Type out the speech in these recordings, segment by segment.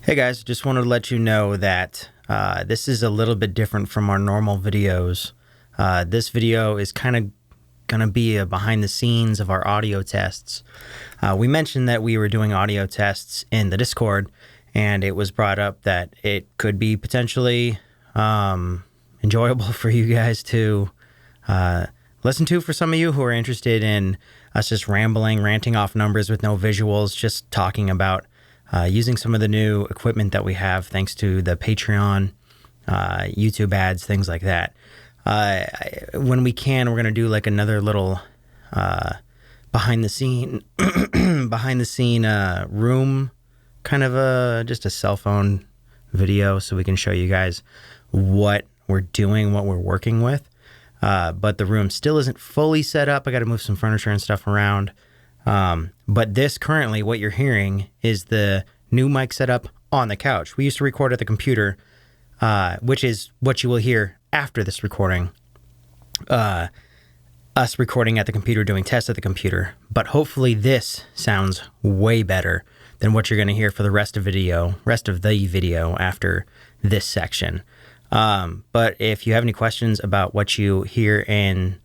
Hey guys, just wanted to let you know that this is a little bit different from our normal videos. This video is kind of going to be a behind the scenes of our audio tests. We mentioned that we were doing audio tests in the Discord, and it was brought up that it could be potentially enjoyable for you guys to listen to, for some of you who are interested in us just ranting off numbers with no visuals, just talking about using some of the new equipment that we have thanks to the Patreon, YouTube ads, things like that. When we can, we're going to do like another little behind the scene room, kind of just a cell phone video, so we can show you guys what we're doing, what we're working with. But the room still isn't fully set up. I got to move some furniture and stuff around. But this currently, what you're hearing is the new mic setup on the couch. We used to record at the computer, which is what you will hear after this recording. Us recording at the computer, doing tests at the computer. But hopefully this sounds way better than what you're going to hear for the rest of the video after this section. But if you have any questions about what you hear in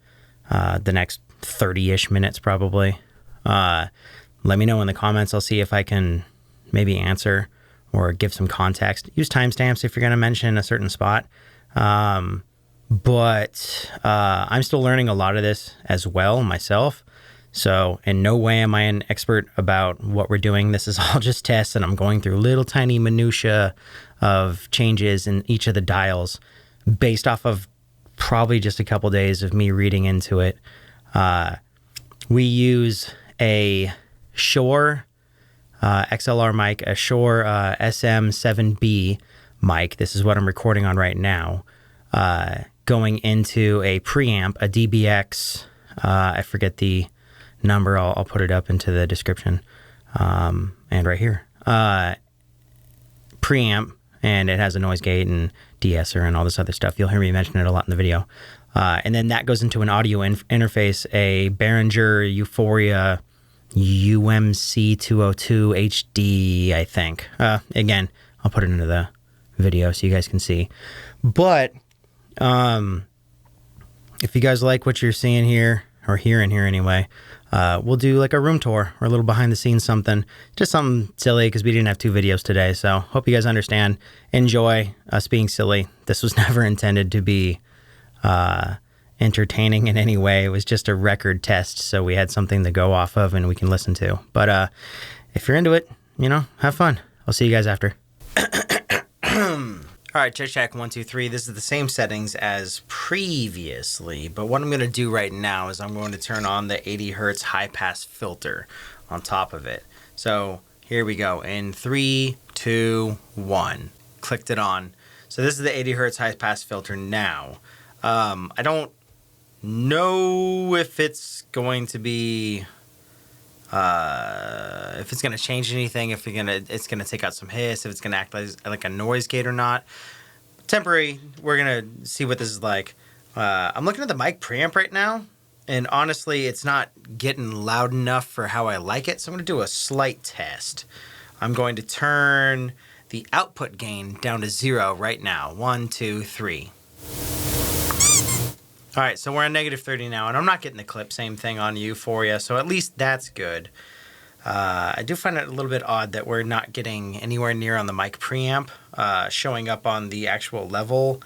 the next 30-ish minutes probably, let me know in the comments. I'll see if I can maybe answer or give some context. Use timestamps if you're going to mention a certain spot. But I'm still learning a lot of this as well myself. So in no way am I an expert about what we're doing. This is all just tests, and I'm going through little tiny minutia of changes in each of the dials based off of probably just a couple days of me reading into it. We use a Shure XLR mic, a Shure SM7B mic. This is what I'm recording on right now. Going into a preamp, a DBX. I forget the number. I'll put it up into the description. And right here. Preamp, and it has a noise gate and de-esser and all this other stuff. You'll hear me mention it a lot in the video. And then that goes into an audio interface, a Behringer U-Phoria UMC 202 HD, I think. Again, I'll put it into the video so you guys can see. But if you guys like what you're seeing here, or hearing here anyway, we'll do like a room tour or a little behind the scenes something. Just something silly because we didn't have 2 videos today. So hope you guys understand. Enjoy us being silly. This was never intended to be entertaining in any way. It was just a record test, so we had something to go off of and we can listen to. But if you're into it, have fun. I'll see you guys after. All right, check 1 2 3. This is the same settings as previously, but what I'm going to do right now is I'm going to turn on the 80 hertz high pass filter on top of it. So here we go. In 3 2 1, clicked it on. So this is the 80 hertz high pass filter now. I don't know if it's going to be, if it's going to change anything, if it's going to take out some hiss, if it's going to act like a noise gate or not. Temporary, we're going to see what this is like. I'm looking at the mic preamp right now, and honestly, it's not getting loud enough for how I like it, so I'm going to do a slight test. I'm going to turn the output gain down to 0 right now. 1 2 3. All right, so we're on -30 now, and I'm not getting the clip. Same thing on U-Phoria, so at least that's good. I do find it a little bit odd that we're not getting anywhere near on the mic preamp showing up on the actual level.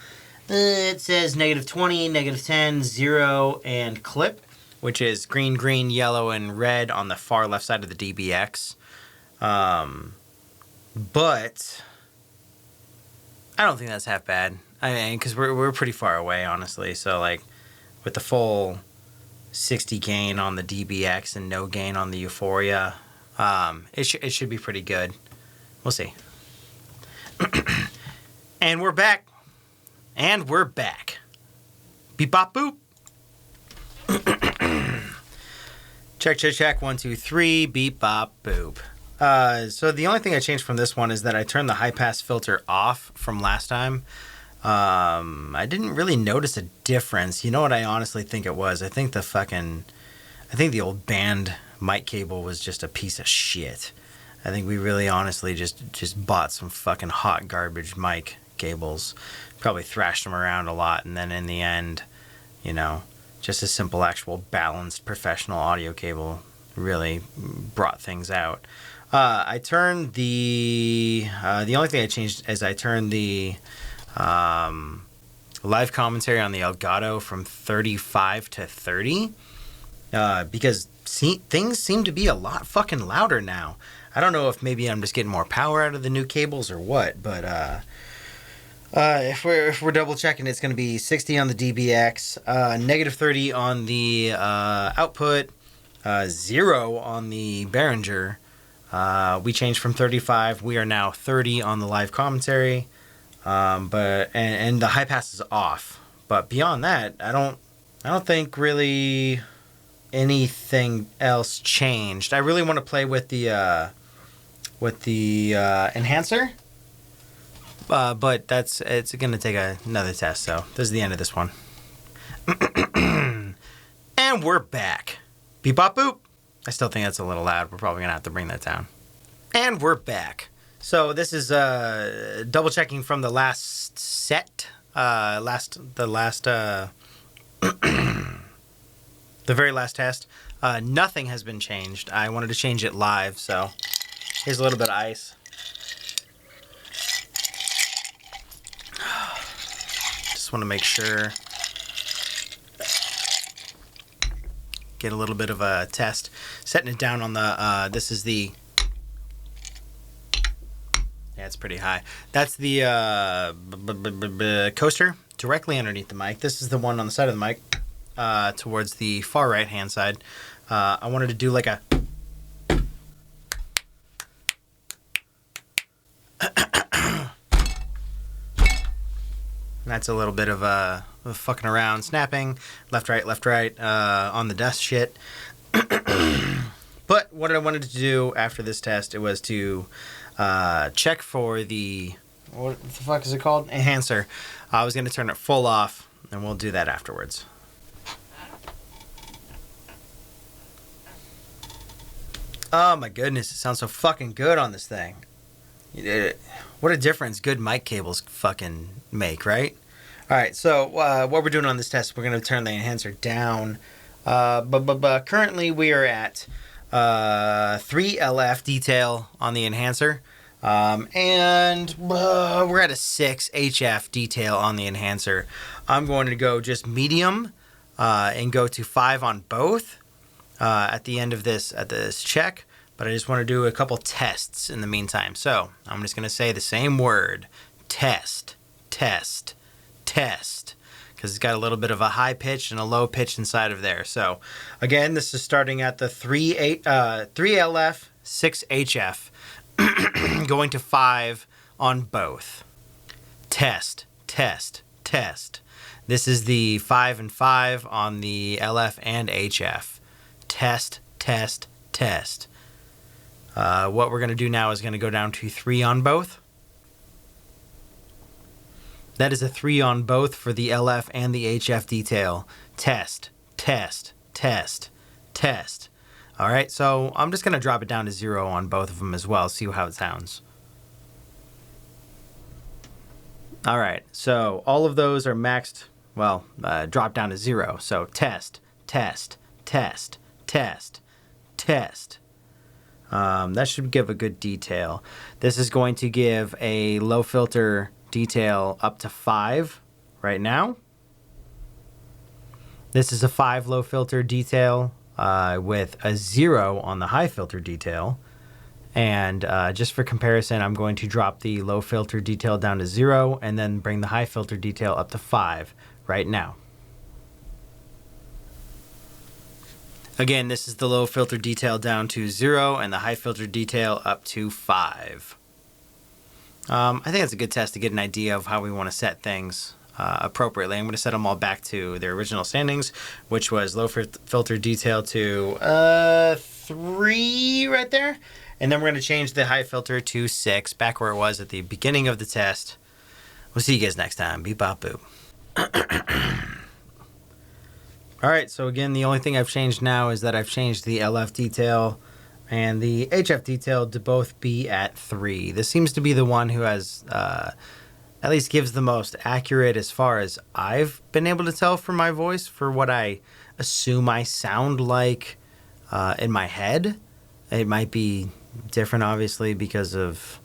It says -20, -10, 0, and clip, which is green, green, yellow, and red on the far left side of the DBX. But I don't think that's half bad. I mean, because we're pretty far away, honestly. So, like, with the full 60 gain on the DBX and no gain on the U-Phoria, it should be pretty good. We'll see. And we're back. Beep, bop, boop. check 1 2 3. Beep, bop, boop. So the only thing I changed from this one is that I turned the high pass filter off from last time. I didn't really notice a difference. You know what I honestly think it was? I think the old band mic cable was just a piece of shit. I think we really honestly just bought some fucking hot garbage mic cables. Probably thrashed them around a lot, and then in the end, you know, just a simple actual balanced professional audio cable really brought things out. I turned the only thing I changed is I turned the live commentary on the Elgato from 35 to 30 because things seem to be a lot fucking louder now. I don't know if maybe I'm just getting more power out of the new cables or what, but if we're double checking, it's going to be 60 on the DBX, negative 30 on the output, 0 on the Behringer. We changed from 35. We are now 30 on the live commentary, but the high pass is off. But beyond that, I don't think really anything else changed. I really want to play with the enhancer. But it's going to take another test, so this is the end of this one. And we're back. Beep, bop, boop. I still think that's a little loud. We're probably going to have to bring that down. And we're back. So this is double checking from the last set. The very last test. Nothing has been changed. I wanted to change it live, so here's a little bit of ice. Just want to make sure. Get a little bit of a test. Setting it down on the, this is the, yeah, it's pretty high. That's the coaster directly underneath the mic. This is the one on the side of the mic, towards the far right hand side. I wanted to do like a, that's a little bit of fucking around, snapping, left, right, on the dust shit. But what I wanted to do after this test, it was to check for the, what the fuck is it called? Enhancer. I was going to turn it full off, and we'll do that afterwards. Oh my goodness, it sounds so fucking good on this thing. What a difference good mic cables fucking make, right? All right, so what we're doing on this test, we're going to turn the enhancer down. But currently we are at 3 LF detail on the enhancer. And we're at a 6 HF detail on the enhancer. I'm going to go just medium and go to 5 on both at the end of this check. But I just want to do a couple tests in the meantime. So I'm just going to say the same word. Test, test, test. Because it's got a little bit of a high pitch and a low pitch inside of there. So again, this is starting at the 3 LF, 6 HF. Going to 5 on both. Test, test, test. This is the 5 and 5 on the LF and HF. Test, test, test. What we're going to do now is going to go down to 3 on both. That is a 3 on both for the LF and the HF detail. Test, test, test, test. All right, so I'm just going to drop it down to 0 on both of them as well, see how it sounds. All right, so all of those are maxed, well, dropped down to 0. So test, test, test, test, test. That should give a good detail. This is going to give a low filter detail up to 5 right now. This is a 5 low filter detail with a 0 on the high filter detail. And just for comparison, I'm going to drop the low filter detail down to 0 and then bring the high filter detail up to 5 right now. Again, this is the low filter detail down to 0 and the high filter detail up to 5. I think it's a good test to get an idea of how we want to set things appropriately. I'm going to set them all back to their original settings, which was low filter detail to 3 right there. And then we're going to change the high filter to 6, back where it was at the beginning of the test. We'll see you guys next time. Beep, bop, boop. All right, so again, the only thing I've changed now is that I've changed the LF detail and the HF detail to both be at 3. This seems to be the one who has, at least gives the most accurate as far as I've been able to tell from my voice for what I assume I sound like in my head. It might be different, obviously, because of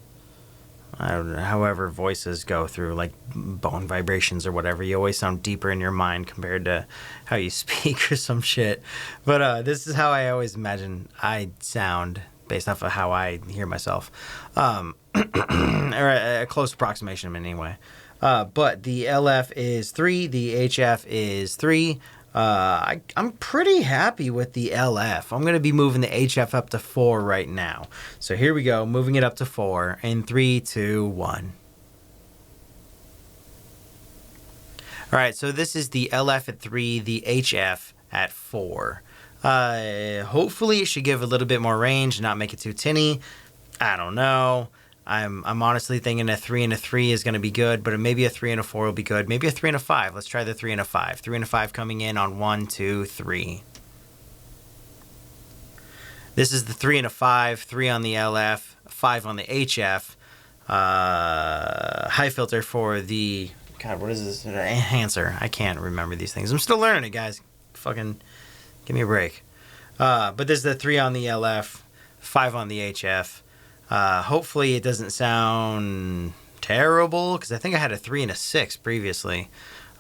I don't know, however voices go through, like bone vibrations or whatever. You always sound deeper in your mind compared to how you speak or some shit. But this is how I always imagine I sound based off of how I hear myself. Or a close approximation anyway. But the LF is 3, the HF is 3. I'm pretty happy with the LF. I'm going to be moving the HF up to 4 right now. So here we go, moving it up to 4 in 3, 2, 1. All right, so this is the LF at 3, the HF at 4. Hopefully it should give a little bit more range and not make it too tinny. I don't know. I'm honestly thinking a 3 and a 3 is going to be good, but maybe a 3 and a 4 will be good. Maybe a 3 and a 5. Let's try the 3 and a 5. 3 and a 5 coming in on 1, 2, 3. This is the 3 and a 5. 3 on the LF, 5 on the HF. High filter for the... God, what is this? Enhancer. I can't remember these things. I'm still learning it, guys. Fucking give me a break. But this is the 3 on the LF, 5 on the HF. Hopefully it doesn't sound terrible, because I think I had a 3 and a 6 previously.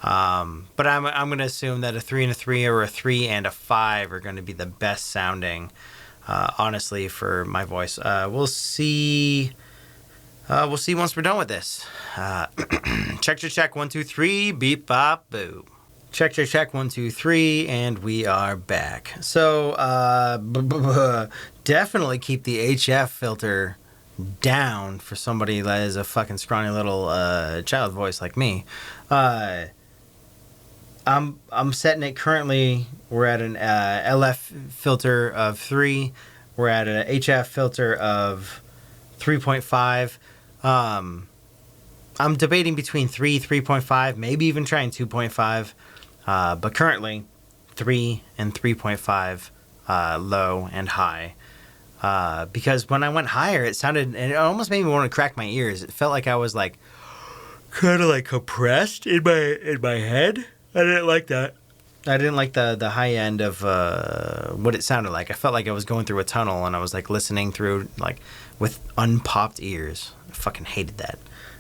But I'm going to assume that a 3 and a 3 or a 3 and a 5 are going to be the best sounding, honestly, for my voice. We'll see. We'll see once we're done with this. Check, 1, 2, 3, beep, bop, boo. Check, 1, 2, 3, and we are back. So, definitely keep the HF filter down for somebody that is a fucking scrawny little child voice like me. I'm setting it currently. We're at an LF filter of 3. We're at an HF filter of 3.5. I'm debating between 3, 3.5, maybe even trying 2.5. But currently 3 and 3.5 low and high. Because when I went higher, it sounded, and it almost made me want to crack my ears. It felt like I was like kind of like compressed in my head. I didn't like that. I didn't like the high end of what it sounded like. I felt like I was going through a tunnel and I was like listening through like with unpopped ears. I fucking hated that.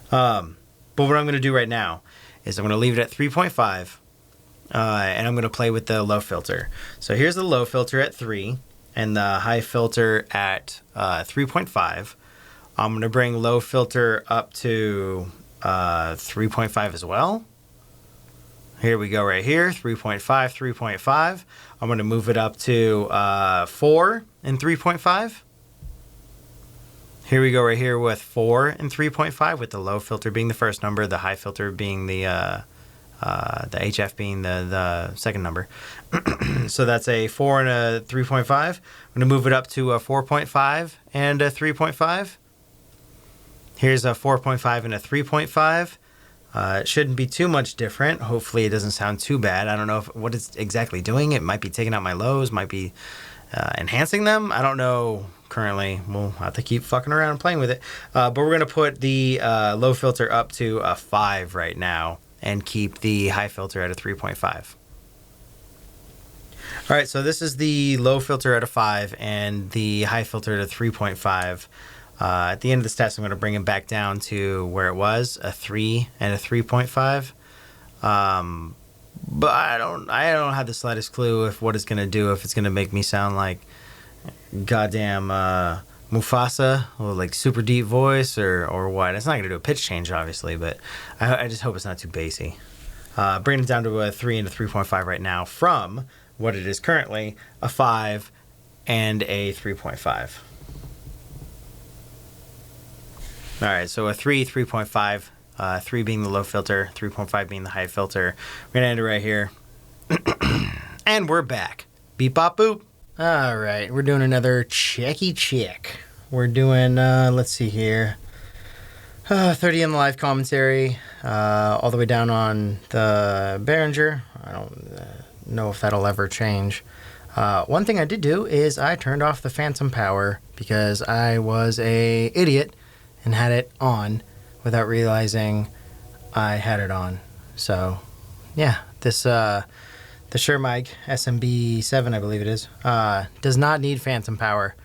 But what I'm going to do right now is I'm going to leave it at 3.5 and I'm going to play with the low filter. So here's the low filter at 3 and the high filter at 3.5. I'm going to bring low filter up to 3.5 as well. Here we go right here, 3.5, 3.5. I'm going to move it up to 4 and 3.5. Here we go right here with 4 and 3.5, with the low filter being the first number, the high filter being the HF being the second number. So that's a 4 and a 3.5. I'm going to move it up to a 4.5 and a 3.5. Here's a 4.5 and a 3.5. It shouldn't be too much different. Hopefully it doesn't sound too bad. I don't know what it's exactly doing. It might be taking out my lows, might be enhancing them. I don't know currently. We'll have to keep fucking around and playing with it. But we're going to put the low filter up to a 5 right now and keep the high filter at a 3.5. All right, so this is the low filter at a 5 and the high filter at a 3.5. At the end of this test, I'm going to bring it back down to where it was, a 3 and a 3.5. But I don't have the slightest clue if what it's going to do, if it's going to make me sound like goddamn Mufasa, or like super deep voice, or what. It's not going to do a pitch change, obviously, but I just hope it's not too bassy. Bringing it down to a 3 and a 3.5 right now from what it is currently, a 5 and a 3.5. All right, so a 3, 3.5, 3 being the low filter, 3.5 being the high filter. We're going to end it right here. And we're back. Beep, bop, boop. All right, we're doing another checky check. We're doing, let's see here, 30 in the live commentary, all the way down on the Behringer. I don't know if that'll ever change. One thing I did do is I turned off the phantom power because I was a idiot and had it on without realizing I had it on. So, yeah, this the Shure mic SMB7, I believe it is, does not need phantom power,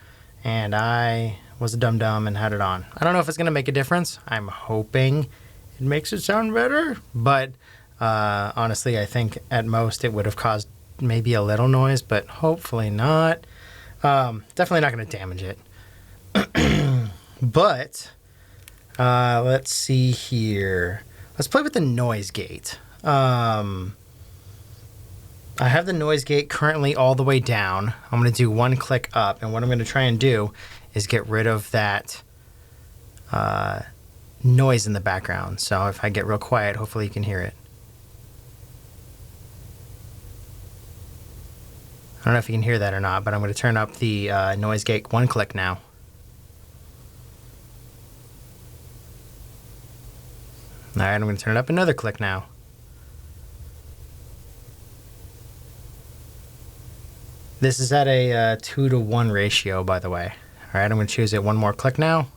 and I was a dum-dum and had it on. I don't know if it's going to make a difference. I'm hoping it makes it sound better, but honestly, I think at most it would have caused maybe a little noise, but hopefully not. Definitely not going to damage it. But let's see here. Let's play with the noise gate. I have the noise gate currently all the way down. I'm going to do one click up, and what I'm going to try and do is get rid of that noise in the background. So if I get real quiet, hopefully you can hear it. I don't know if you can hear that or not, but I'm going to turn up the noise gate one click now. All right, I'm going to turn it up another click now. This is at a 2-to-1 ratio, by the way. All right, I'm going to choose it one more click now.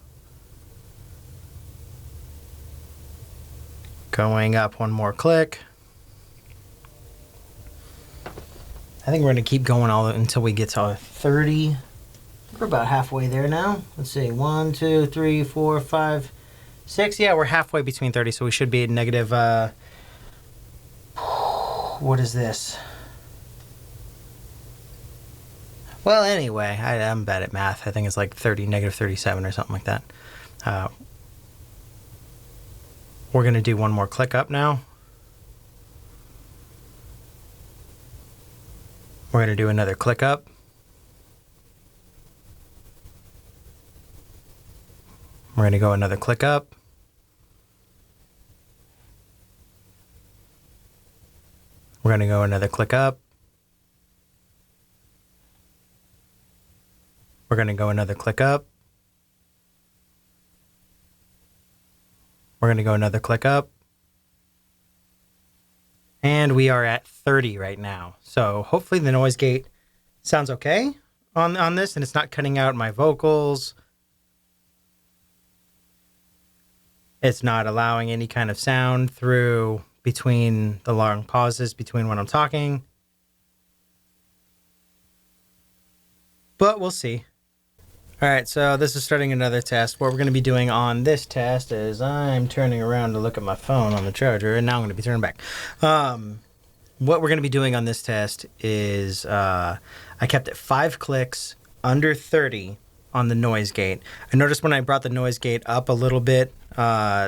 Going up one more click. I think we're going to keep going all until we get to 30. We're about halfway there now. Let's see, 1, 2, 3, 4, 5, 6. Yeah, we're halfway between 30, so we should be at negative, what is this? Well, anyway, I'm bad at math. I think it's like negative 37 or something like that. We're going to do one more click up now. We're going to do another click up. We're going to go another click up. We're going to go another click up. We're going to go another click up. We're going to go another click up. And we are at 30 right now. So hopefully the noise gate sounds okay on this, and it's not cutting out my vocals. It's not allowing any kind of sound through between the long pauses between when I'm talking. But we'll see. All right, so this is starting another test. What we're going to be doing on this test is I'm turning around to look at my phone on the charger, and now I'm going to be turning back. What we're going to be doing on this test is I kept it 5 clicks under 30 on the noise gate. I noticed when I brought the noise gate up a little bit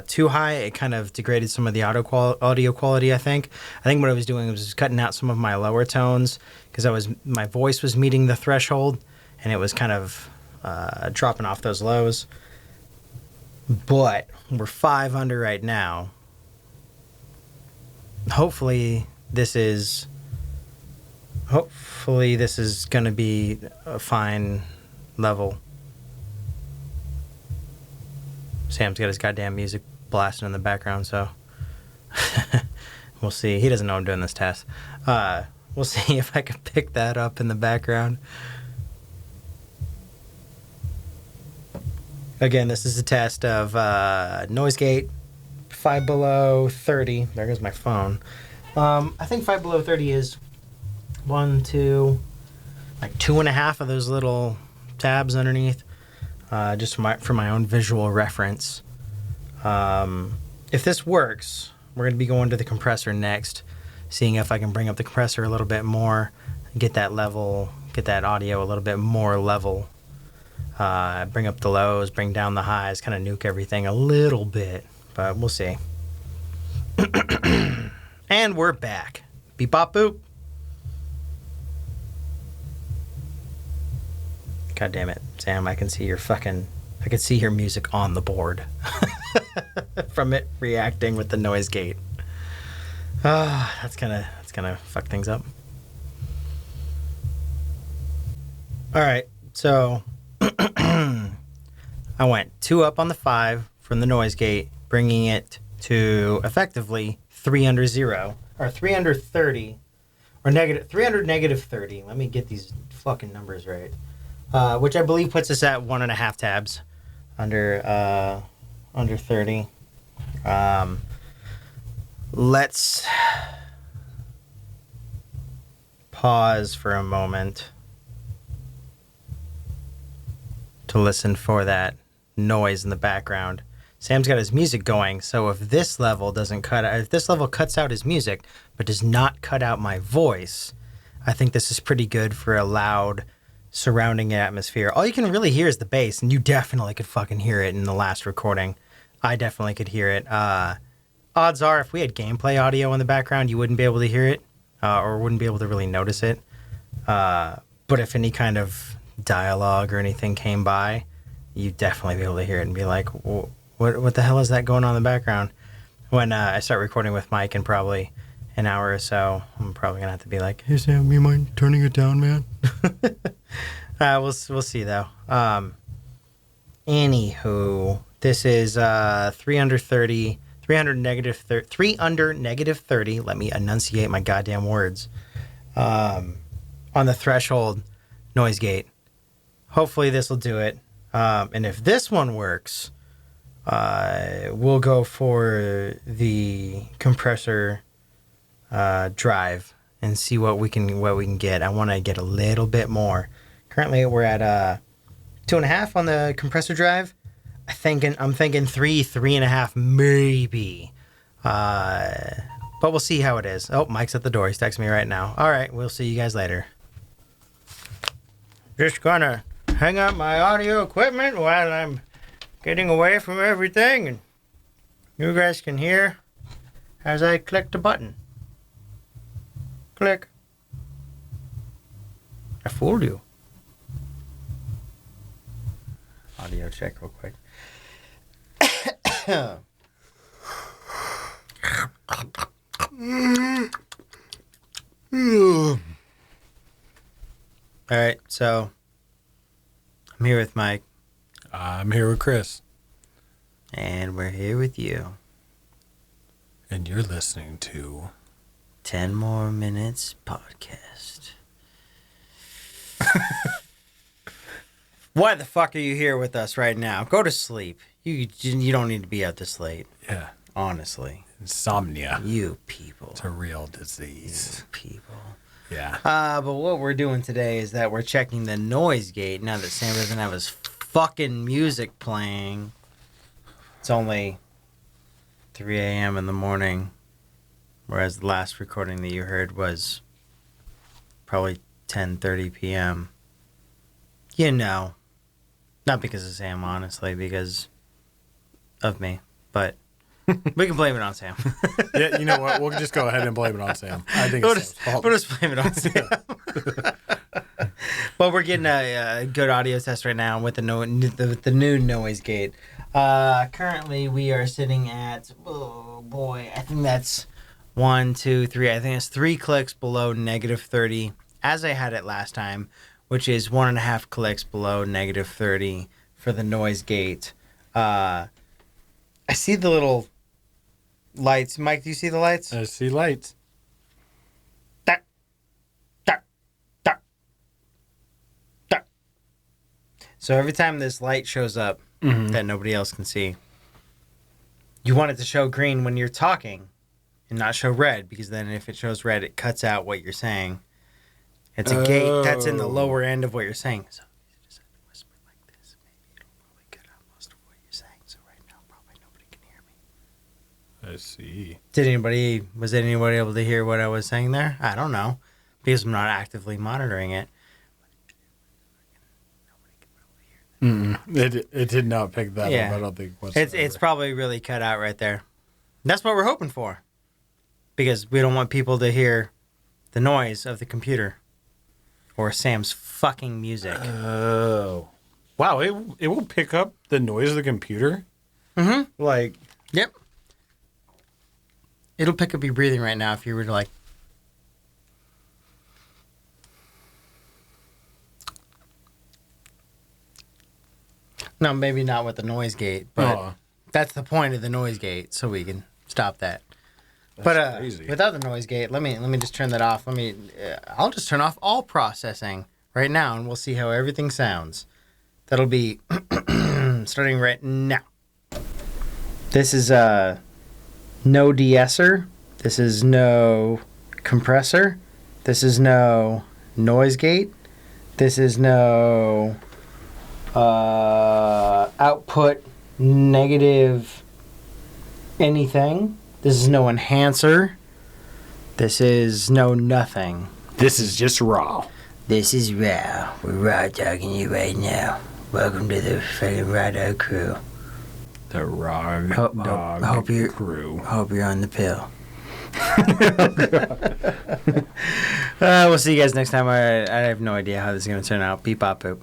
too high, it kind of degraded some of the audio quality, I think. I think what I was doing was cutting out some of my lower tones because my voice was meeting the threshold, and it was kind of dropping off those lows. But we're 5 under right now. Hopefully this is going to be a fine level. Sam's got his goddamn music blasting in the background, so we'll see. He doesn't know I'm doing this test. We'll see if I can pick that up in the background. Again, this is a test of noise gate, 5 below 30. There goes my phone. I think 5 below 30 is 1, 2, like 2.5 of those little tabs underneath, just for my own visual reference. If this works, we're going to be going to the compressor next, seeing if I can bring up the compressor a little bit more, get that audio a little bit more level. Bring up the lows, bring down the highs, kind of nuke everything a little bit, but we'll see. And we're back. Beep bop boop. God damn it, Sam, I can see your music on the board from it reacting with the noise gate. That's gonna fuck things up. All right, so I went 2 up on the 5 from the noise gate, bringing it to effectively 3 under 0, or 3 under 30 or negative 300 negative 30. Let me get these fucking numbers right. Which I believe puts us at 1.5 tabs under 30. Let's pause for a moment to listen for that noise in the background. Sam's got his music going, so if this level cuts out his music but does not cut out my voice, I think this is pretty good for a loud surrounding atmosphere. All you can really hear is the bass, and you definitely could fucking hear it in the last recording. I definitely could hear it. Odds are, if we had gameplay audio in the background, you wouldn't be able to hear it, or wouldn't be able to really notice it. But if any kind of dialogue or anything came by, you'd definitely be able to hear it and be like, what the hell is that going on in the background? When I start recording with Mike in probably an hour or so, I'm probably going to have to be like, hey, Sam, you mind turning it down, man? We'll see, though. Anywho, this is 3 under negative 30. Let me enunciate my goddamn words. On the threshold noise gate. Hopefully this will do it. And if this one works, we'll go for the compressor drive and see what we can get. I want to get a little bit more. Currently we're at 2.5 on the compressor drive. I'm thinking 3.5 maybe. But we'll see how it is. Oh, Mike's at the door. He's texting me right now. All right, we'll see you guys later. Just gonna hang up my audio equipment while I'm getting away from everything, and you guys can hear as I click the button. Click. I fooled you. Audio check real quick. All right, so I'm here with Mike. I'm here with Chris. And we're here with you. And you're listening to 10 More Minutes podcast. Why the fuck are you here with us right now? Go to sleep. You don't need to be out this late. Yeah. Honestly. Insomnia. You people. It's a real disease. You people. Yeah. But what we're doing today is that we're checking the noise gate now that Sam doesn't have his fucking music playing. It's only 3 a.m. in the morning, whereas the last recording that you heard was probably 10:30 p.m. You know, not because of Sam, honestly, because of me, but we can blame it on Sam. Yeah, you know what? We'll just go ahead and blame it on Sam. I think we'll it's Sam's fault. We'll just blame it on Sam. But we're getting a good audio test right now with the new noise gate. Currently, we are sitting at, oh boy, I think that's 1, 2, 3. I think it's 3 clicks below negative 30, as I had it last time, which is 1.5 clicks below negative 30 for the noise gate. I see the little lights. Mike, do you see the lights? I see lights. So every time this light shows up that nobody else can see, you want it to show green when you're talking and not show red, because then if it shows red, it cuts out what you're saying. It's a gate that's in the lower end of what you're saying. So you just have to whisper like this. Maybe it'll probably cut out most of what you're saying. So right now, probably nobody can hear me. I see. Was anybody able to hear what I was saying there? I don't know, because I'm not actively monitoring it. It did not pick that up, I don't think. It's probably really cut out right there. That's what we're hoping for, because we don't want people to hear the noise of the computer or Sam's fucking music. Oh. Wow, it will pick up the noise of the computer? Mm-hmm. Like... Yep. It'll pick up your breathing right now if you were to, like... No, maybe not with the noise gate, but that's the point of the noise gate, so we can stop that. But crazy. without the noise gate, let me just turn that off. I'll just turn off all processing right now, and we'll see how everything sounds. That'll be starting right now. This is no de-esser. This is no compressor. This is no noise gate. This is no output negative anything. This is no enhancer. This is no nothing. This is just raw. This is raw. We're raw talking to you right now. Welcome to the fucking Raw Dog crew. The Raw Dog crew. Hope you're on the pill. We'll see you guys next time. I have no idea how this is going to turn out. Beep, bop, boop.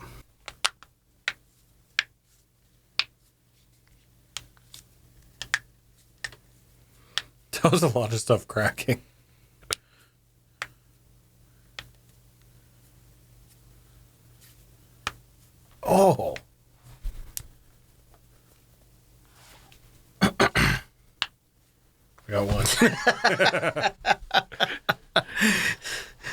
That was a lot of stuff cracking. Oh. I got one.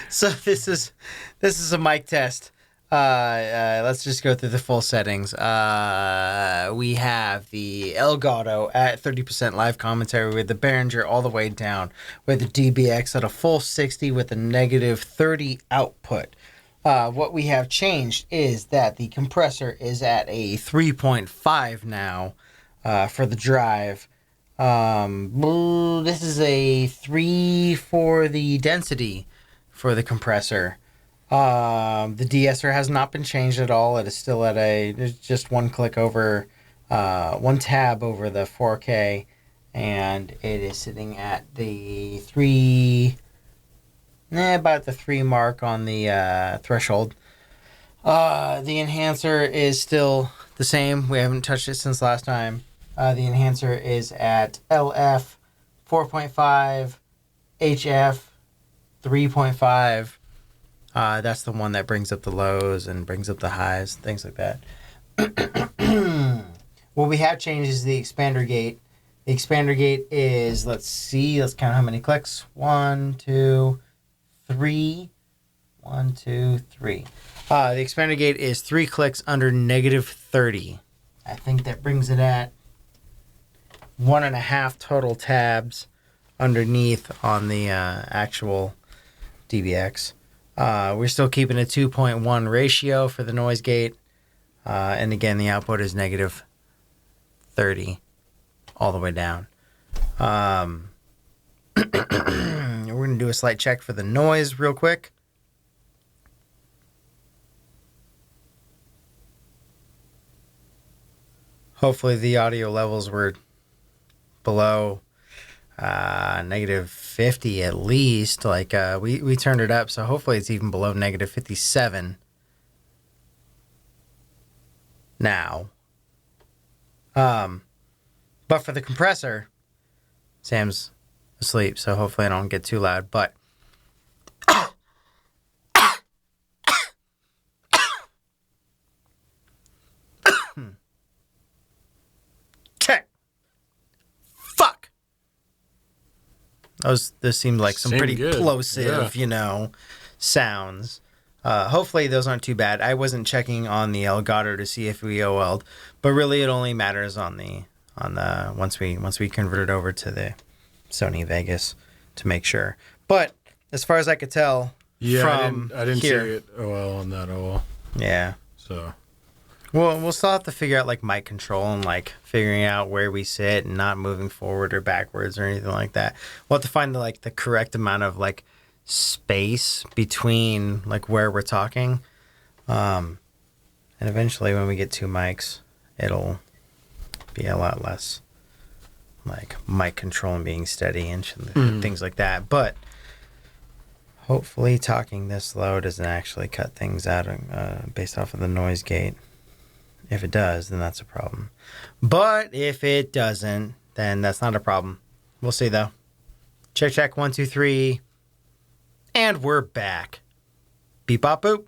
So this is a mic test. Let's just go through the full settings. We have the Elgato at 30% live commentary with the Behringer all the way down, with the DBX at a full 60 with a negative 30 output. What we have changed is that the compressor is at a 3.5 now for the drive. This is a 3 for the density for the compressor. The de-esser has not been changed at all. It is still at just one click over, one tab over the 4K, and it is sitting at the 3, about the 3 mark on the threshold. The enhancer is still the same. We haven't touched it since last time. The enhancer is at LF 4.5, HF 3.5. That's the one that brings up the lows and brings up the highs, things like that. What we have changed is the expander gate. The expander gate is, let's count how many clicks. 1, 2, 3. 1, 2, 3. The expander gate is 3 clicks under negative 30. I think that brings it at 1.5 total tabs underneath on the actual DBX. We're still keeping a 2.1 ratio for the noise gate. And again, the output is negative 30 all the way down. We're going to do a slight check for the noise real quick. Hopefully the audio levels were below negative 50 at least. Like we turned it up, so hopefully it's even below negative 57 now. But for the compressor, Sam's asleep, so hopefully I don't get too loud. But check. Fuck. This seemed like some pretty good. plosive, sounds. Hopefully those aren't too bad. I wasn't checking on the Elgato to see if we OL'd, but really it only matters on the once we convert it over to the Sony Vegas to make sure. But as far as I could tell, from I didn't here, see it OL on that OL. Yeah. So. Well, we'll still have to figure out like mic control and like figuring out where we sit and not moving forward or backwards or anything like that. We'll have to find the correct amount of like space between like where we're talking. And eventually when we get 2 mics, it'll be a lot less like mic control and being steady and things like that. But hopefully talking this low doesn't actually cut things out based off of the noise gate. If it does, then that's a problem. But if it doesn't, then that's not a problem. We'll see, though. Check, 1, 2, 3. And we're back. Beep, bop, boop.